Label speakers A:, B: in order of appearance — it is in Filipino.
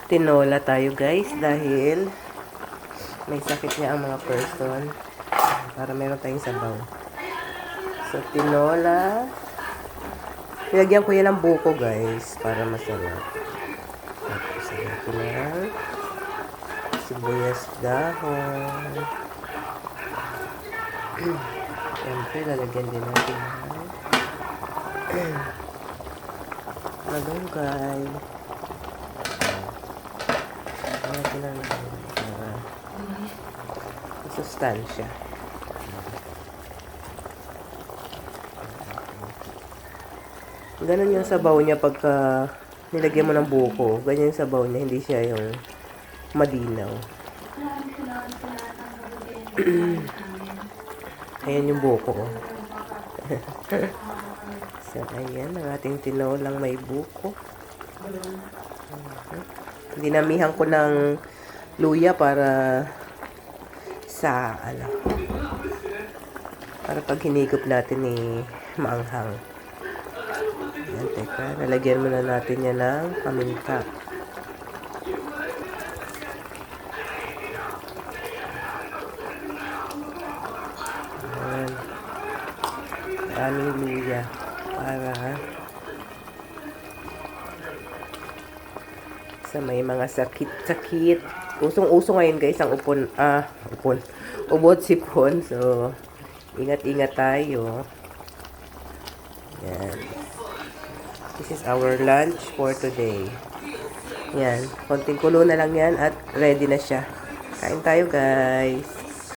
A: tinola tayo guys dahil may sakit niya ang mga person. Para meron tayong sabaw. So, tinola. Nilagyan ko yan ng buko guys para masarap. Tapos, lagyan ko ng sibuyas dahon. Siyempre, lalagyan din natin ng malunggay. Lalagyan lang ng sustansya. Ganun yung sabaw niya pagka nilagyan mo ng buko. Ganyan yung sabaw niya, hindi siya yung madinaw. Ayan yung buko. So, ayan ang ating tinolang may buko. Dinamihan ko ng luya para sa para pag hinigop natin maanghang. Ayan, teka, lalagyan muna natin yan ng paminta. Ayan. Daming luya para sa may mga sakit-sakit. Usong-uso ngayon guys ang ubod sipon. So, ingat-ingat tayo. Yan. This is our lunch for today. Yan. Konting kulo na lang yan at ready na siya. Kain tayo guys.